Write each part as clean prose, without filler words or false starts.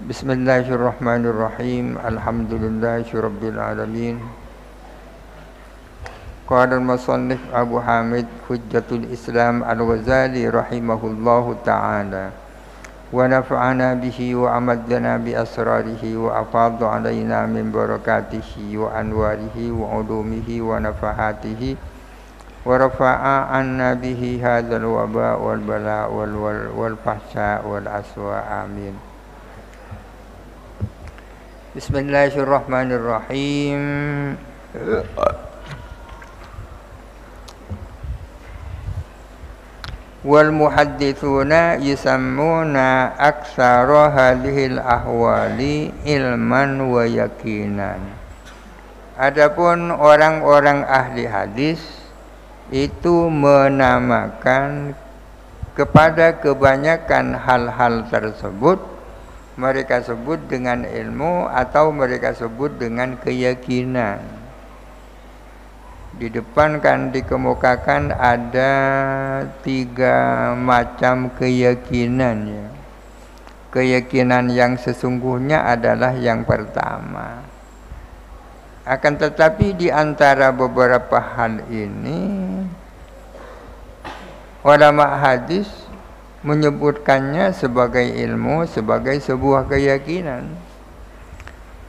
Bismillahirrahmanirrahim. Alhamdulillahirabbil alamin. Qala al-musannif Abu Hamid Hujjatul Islam Al-Ghazali rahimahullahu ta'ala. Wa nafa'ana bihi wa amaddana bi asrarihi wa afadha alaina min barakatihi wa anwarihi wa ulumihi wa nafahatihi wa rafa'a anna bihi hadzal waba wal bala wal fahsya wal aswa. Amin. Bismillahirrahmanirrahim. Wal muhadditsuna yusammuna aktsara hadhil ahwali ilman wa yakinan. Adapun orang-orang ahli hadis itu menamakan kepada kebanyakan hal-hal tersebut mereka sebut dengan ilmu atau mereka sebut dengan keyakinan. Di depan kan dikemukakan ada 3 macam keyakinan ya. Keyakinan yang sesungguhnya adalah yang pertama. Akan tetapi di antara beberapa hal ini ulama hadis menyebutkannya sebagai ilmu, sebagai sebuah keyakinan.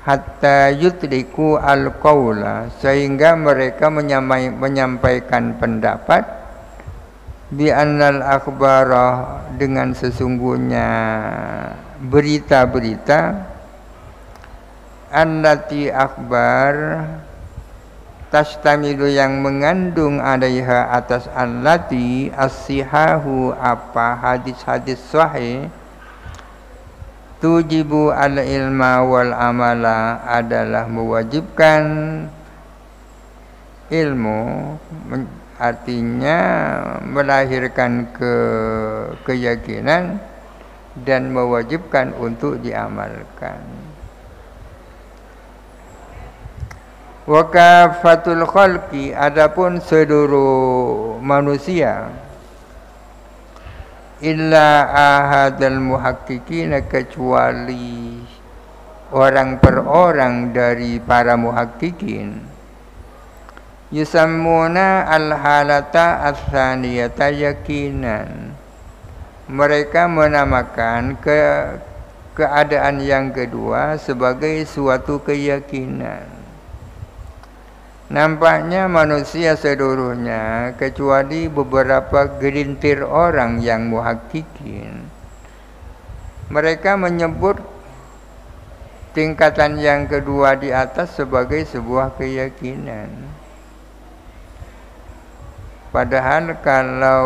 Hatta yutliku al-qawla, sehingga mereka menyampaikan pendapat bi annal akhbara, dengan sesungguhnya berita-berita, allati akhbar tastamilu, yang mengandung alaiha atas allati as-sihahu, apa hadis-hadis sahih, tujibu al-ilma wal amala, adalah mewajibkan ilmu, artinya melahirkan keyakinan dan mewajibkan untuk diamalkan. Wa kafatul khalqi, adapun seluruh manusia, illa ahadal muhaqqiqina, kecuali orang per orang dari para muhaqqiqin, yusammuna al-halata ats-tsaniyata yakinan, mereka menamakan keadaan yang kedua sebagai suatu keyakinan. Nampaknya manusia seluruhnya kecuali beberapa gelintir orang yang muhaqqiqin, mereka menyebut tingkatan yang kedua di atas sebagai sebuah keyakinan. Padahal kalau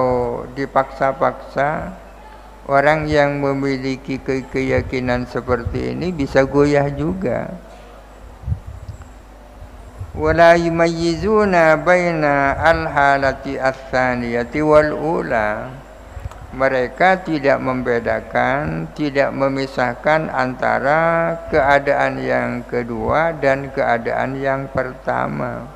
dipaksa-paksa, orang yang memiliki keyakinan seperti ini bisa goyah juga. Wala yumayyizuna baina al-halati ats-tsaniyati wal ula, mereka tidak membedakan, tidak memisahkan antara keadaan yang kedua dan keadaan yang pertama.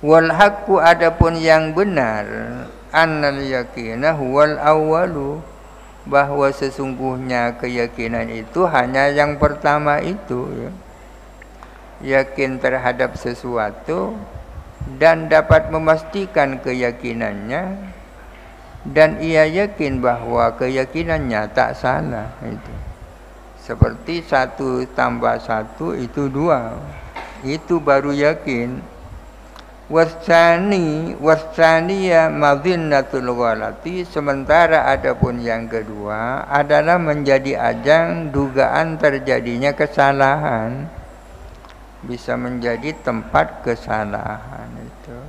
Wal haqqu, adapun yang benar, annal yaqina huwal awwalu, bahwa sesungguhnya keyakinan itu hanya yang pertama itu ya. Yakin terhadap sesuatu dan dapat memastikan keyakinannya, dan ia yakin bahwa keyakinannya tak salah. Itu seperti 1 tambah 1 itu 2, itu baru yakin. Wasaniya madhinnatul ghalati, sementara adapun yang kedua adalah menjadi ajang dugaan terjadinya kesalahan, bisa menjadi tempat kesalahan itu.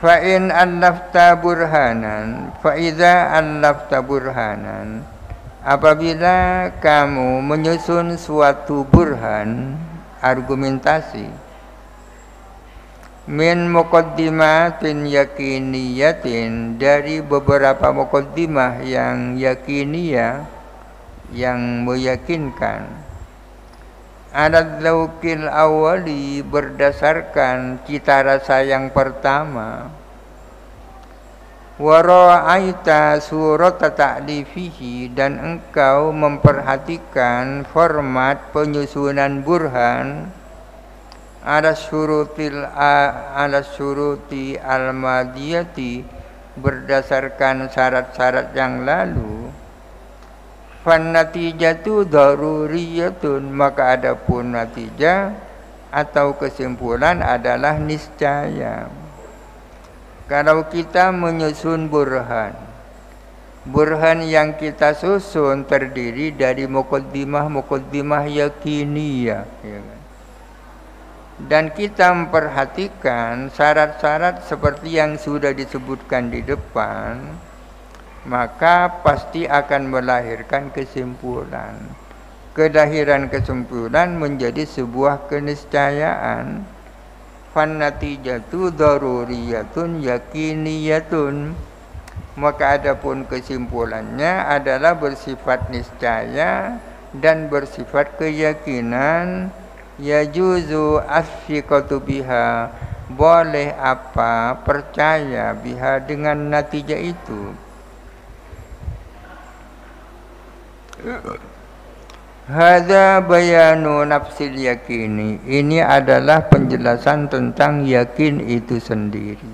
Fa in allafta burhanan, fa idza allafta burhanan, apabila kamu menyusun suatu burhan, argumentasi, min muqaddimatin yakiniyatin, dari beberapa muqaddimah yang yakiniyah, yang meyakinkan, alat laukil awali, berdasarkan cita rasa yang pertama, wa ra'aita surata ta'lifihi, dan engkau memperhatikan format penyusunan burhan ala syuruti al-madiyati, berdasarkan syarat-syarat yang lalu. Fan natijatu daruriyatun, maka adapun natijah atau kesimpulan adalah niscaya. Kalau kita menyusun burhan yang kita susun terdiri dari muqaddimah yakiniyah, ya kan? Dan kita memperhatikan syarat-syarat seperti yang sudah disebutkan di depan, maka pasti akan melahirkan kesimpulan. Kelahiran kesimpulan menjadi sebuah keniscayaan. Fan natijatu daruriyatun yakiniyatun, maka adapun kesimpulannya adalah bersifat niscaya dan bersifat keyakinan. Yajuzu as-siqatu biha, boleh apa percaya biha dengan natijah itu. Hadza bayanu nafsil yakini, ini adalah penjelasan tentang yakin itu sendiri.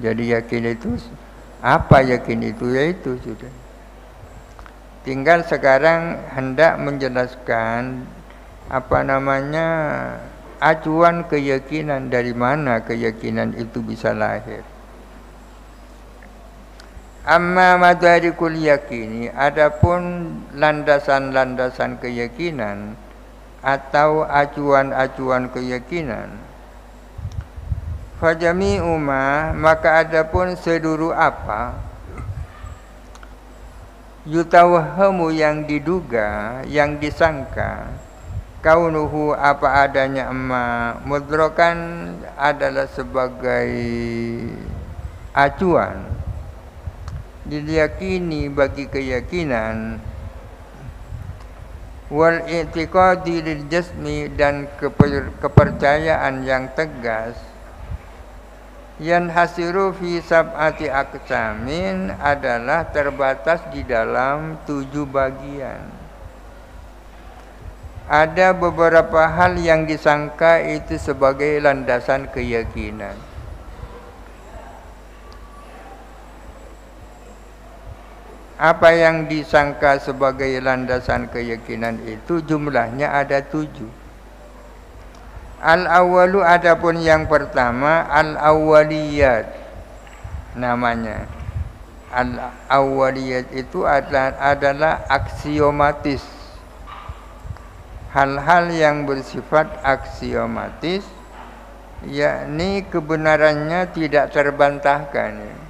Jadi yakin itu apa? Yakin itu yaitu sudah. Tinggal sekarang hendak menjelaskan acuan keyakinan, dari mana keyakinan itu bisa lahir. Amma madarikul yakini, adapun landasan-landasan keyakinan atau acuan-acuan keyakinan. Fajami'u ma, maka adapun seluruh apa yutawahhamu, yang diduga, yang disangka, kaunuhu, apa adanya amma, mudrokan, adalah sebagai acuan, diyakini bagi keyakinan, wal i'tiqadi lil jasmi, dan kepercayaan yang tegas, yan hasiru fi sab'ati aqsamin, adalah terbatas di dalam 7 bagian. Ada beberapa hal yang disangka itu sebagai landasan keyakinan. Apa yang disangka sebagai landasan keyakinan itu jumlahnya ada 7. Al-awwalu, adapun yang pertama, al-awwaliyat namanya. Al-awwaliyat itu adalah aksiomatis, hal-hal yang bersifat aksiomatis, yakni kebenarannya tidak terbantahkan.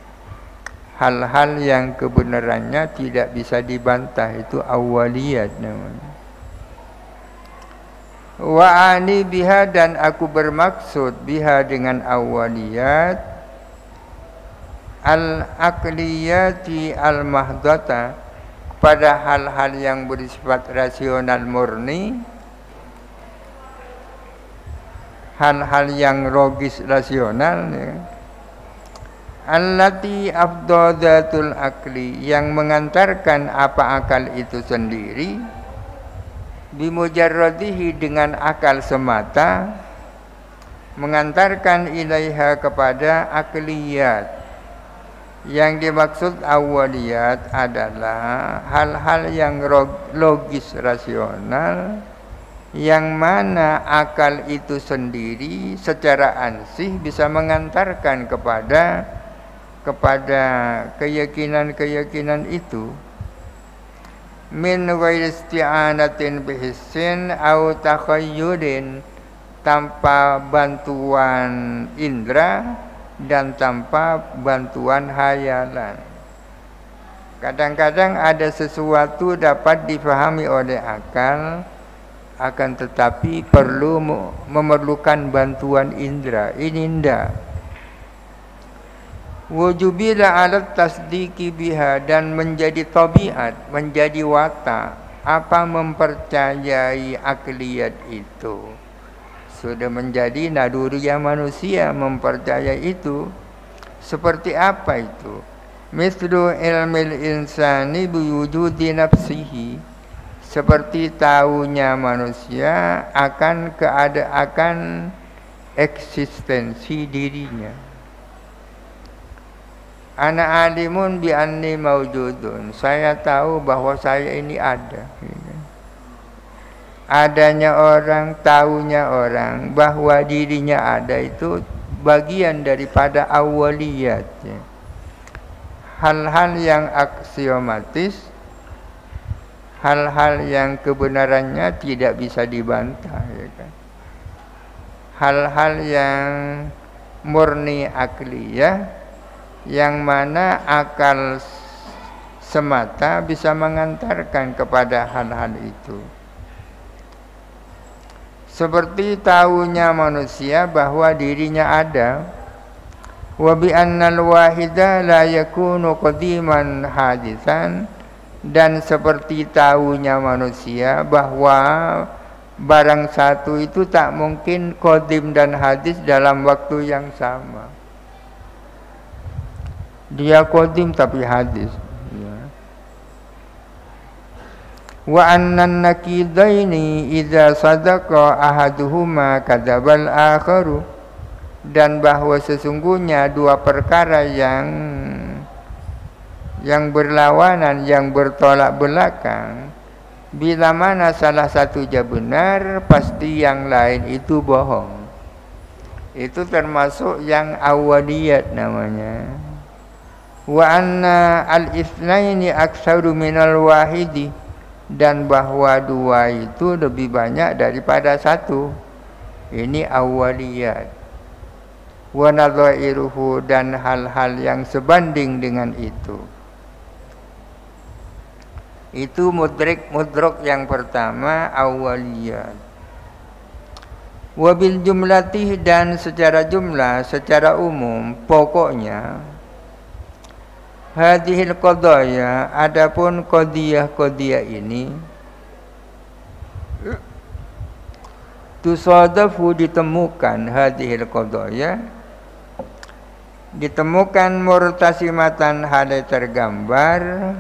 Hal-hal yang kebenarannya tidak bisa dibantah, itu awwaliyat namanya. Wa ani biha, dan aku bermaksud biha dengan awwaliyat, al-aqliyati al-mahdata, pada hal-hal yang bersifat rasional murni, hal-hal yang logis rasional, ya. Allati afdadatul akli, yang mengantarkan apa akal itu sendiri, bimujarradihi, dengan akal semata, mengantarkan ilaiha, kepada akliyat. Yang dimaksud awaliyat adalah hal-hal yang logis rasional, yang mana akal itu sendiri secara ansih bisa mengantarkan kepada keyakinan-keyakinan itu. Min ghairi isti'anatin bihissin au takhayyulin, tanpa bantuan indra dan tanpa bantuan hayalan. Kadang-kadang ada sesuatu dapat difahami oleh akal, akan tetapi memerlukan bantuan indra. Ini tidak. Wujubila alat tasdiki biha, dan menjadi tabiat, menjadi watak, apa mempercayai akliyat itu. Sudah menjadi naluriah manusia mempercayai itu. Seperti apa itu? Mislu ilmil insani biwujudi nafsihi, seperti tahunya manusia akan keadaan eksistensi dirinya. Ana alimun bi anni maujudun, saya tahu bahwa saya ini ada. Adanya orang, tahunya orang bahwa dirinya ada itu bagian daripada awaliyat. Hal-hal yang aksiomatis, hal-hal yang kebenarannya tidak bisa dibantah, ya kan? Hal-hal yang murni akliyah, yang mana akal semata bisa mengantarkan kepada hal-hal itu. Seperti tahunya manusia bahwa dirinya ada, wa bi annal wahida la yakunu qadiman hadisan, dan seperti tahunya manusia bahwa barang satu itu tak mungkin qadim dan hadis dalam waktu yang sama. Dia qadim tapi hadis, ya. Wa annan nakidaini idza sadaqa ahaduhuma kadzabal akharu, dan bahwa sesungguhnya dua perkara yang berlawanan, yang bertolak belakang, bila mana salah satunya benar, pasti yang lain itu bohong. Itu termasuk yang awaliyat namanya. Wa anna al-itsnaini aktsaru minal wahidi, dan bahwa dua itu lebih banyak daripada satu. Ini awaliyat. Wa nadhairuhu, dan hal-hal yang sebanding dengan itu. Itu mudrok yang pertama, awaliyat. Wa bil jumlatih, dan secara jumlah, secara umum, pokoknya hadhil qadaya, adapun qadiyah ini tusadafu, ditemukan hadhil qadaya, ditemukan murtasimatan, halai tergambar,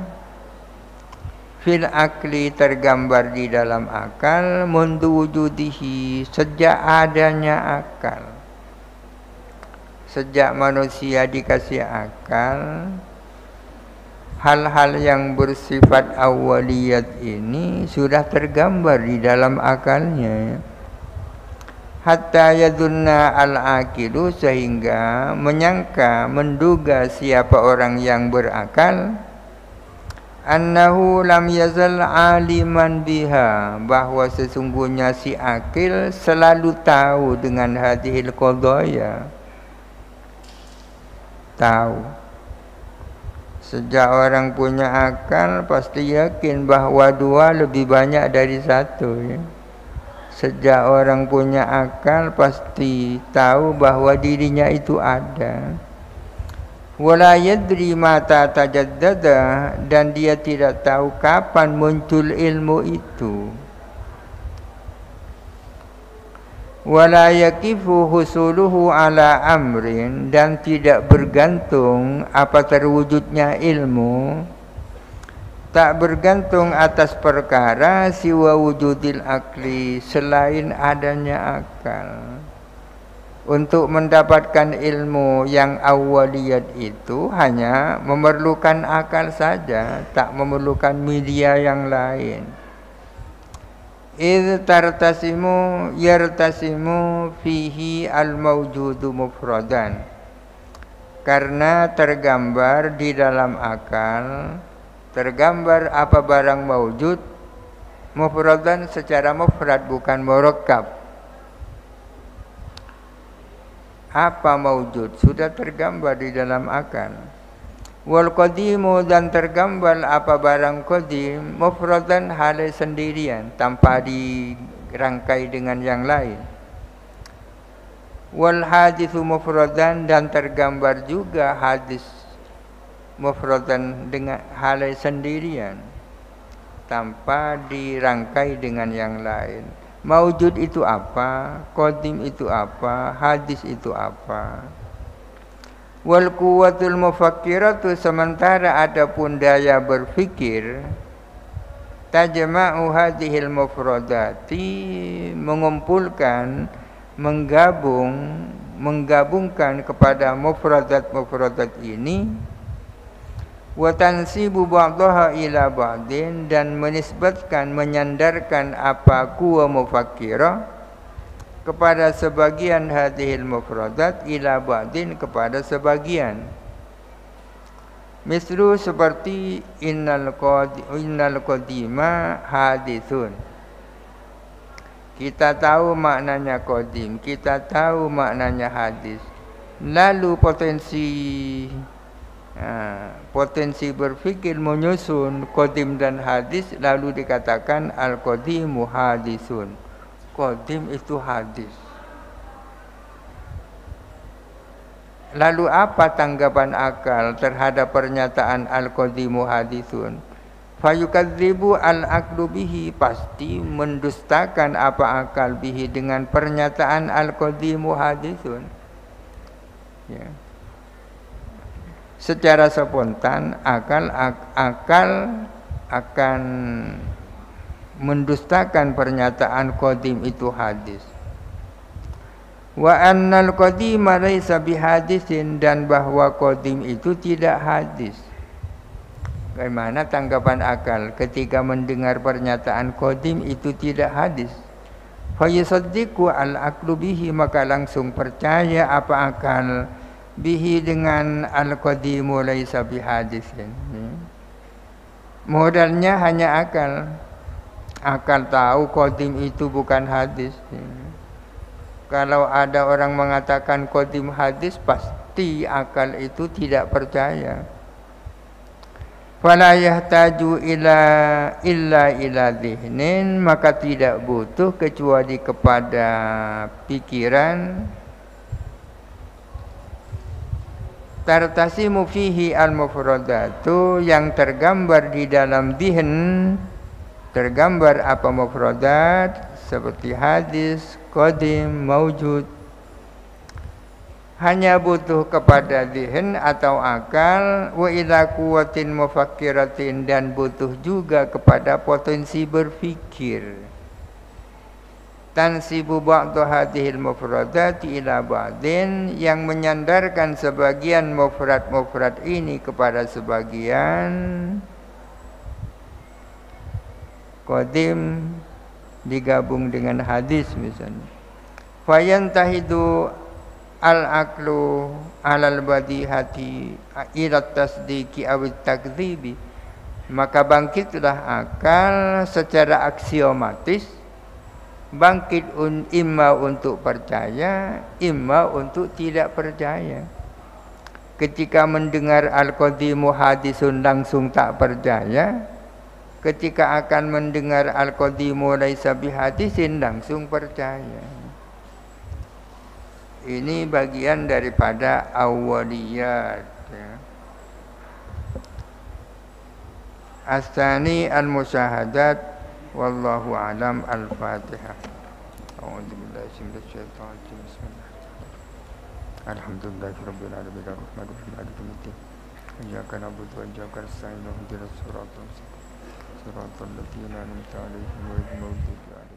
fil akli, tergambar di dalam akal, mundu wujudihi, sejak adanya akal. Sejak manusia dikasih akal, hal-hal yang bersifat awaliyat ini sudah tergambar di dalam akalnya. Hatta yadunna al-aqilu, sehingga menyangka, menduga siapa orang yang berakal, annahu lam yazal aliman biha, bahwa sesungguhnya si akil selalu tahu dengan hadhil qadaya. Tahu. Sejak orang punya akal pasti yakin bahwa dua lebih banyak dari satu, ya. Sejak orang punya akal pasti tahu bahwa dirinya itu ada. Wala yadri mata tajaddada, dan dia tidak tahu kapan muncul ilmu itu. Wala yakifu husuluhu ala amrin, dan tidak bergantung apa terwujudnya ilmu, tak bergantung atas perkara siwa wujudil akli, selain adanya akal. Untuk mendapatkan ilmu yang awaliyat itu hanya memerlukan akal saja, tak memerlukan media yang lain. Idh tartasimu yartasimu fihi al-mawjudu mufradan, karena tergambar di dalam akal, tergambar apa barang mawjud mufradan secara mufrad, bukan murakkab. Apa mawjud sudah tergambar di dalam akal. Wal qadimu, dan tergambar apa barang qadim mufradan, halai sendirian, tanpa dirangkai dengan yang lain. Wal hadithu mufradan, dan tergambar juga hadis mufradan dengan halai sendirian, tanpa dirangkai dengan yang lain. Maujud itu apa, qadim itu apa, hadis itu apa. Wal quwwatul mufakkiratu, sementara adapun daya berfikir, tajma'u hadhil mufradati, mengumpulkan, menggabungkan kepada mufradat ini, wa tansibu ba'daha ila ba'din, dan menisbatkan, menyandarkan apa quwa mufakkirah kepada sebagian hadhil mufradat, ila ba'din, kepada sebagian. Mislu, seperti innal qadima hadithun. Kita tahu maknanya qadim, kita tahu maknanya hadis. Lalu potensi berfikir menyusun qadim dan hadis, lalu dikatakan al-qadimu hadisun. Qadim itu hadis. Lalu apa tanggapan akal terhadap pernyataan al-qadimu hadisun? Fayukadzibu al-aqlu bihi, pasti mendustakan apa akal bihi dengan pernyataan al-qadimu hadisun. Ya. Secara spontan akal akan mendustakan pernyataan qadim itu hadis. Wa annal qadima laisa bihadisin, dan bahwa qadim itu tidak hadis. Bagaimana tanggapan akal ketika mendengar pernyataan qadim itu tidak hadis? Fa yusaddiqu al-aqlu bihi, maka langsung percaya apa akal bihi dengan al-qadimu laisa bihadisin. Modalnya hanya akal. Akal tahu qadim itu bukan hadis. Kalau ada orang mengatakan qadim hadis, pasti akal itu tidak percaya. Fala yahtaju illa ila dhihnin, maka tidak butuh kecuali kepada pikiran. Tartasimu fihi al-mufradatu, yang tergambar di dalam dhihn, tergambar apa mufradat, seperti hadis, qadim, maujud. Hanya butuh kepada dhihn atau akal, wa ila quwwatin mufakkiratin, dan butuh juga kepada potensi berfikir. Tansibu ba'du hadhil mufradati ila ba'din, yang menyandarkan sebagian mufrad ini kepada sebagian. Qadim digabung dengan hadis misalnya. Fayantahidu al-aqlu alal badihati ila tasdiqi aw takdzibi, maka bangkitlah akal secara aksiomatis, bangkit imma untuk percaya, imma untuk tidak percaya. Ketika mendengar al-qadimu hadisun langsung tak percaya, ketika akan mendengar al-qadimu laisa bihadisin langsung percaya. Ini bagian daripada awaliyat, ya. As-tsani al-musyahadat, wallahu alam. Al-Fatihah. A'udzubillahi minasyaitonir rajim. Bismillahirrahmanirrahim. Alhamdulillahirabbil alamin arrahmanir rahim maliki yaumiddin. Iyyaka na'budu wa iyyaka nasta'in ihdinas siratal mustaqim. Siratal ladzina an'amta 'alaihim ghairil maghdubi 'alaihim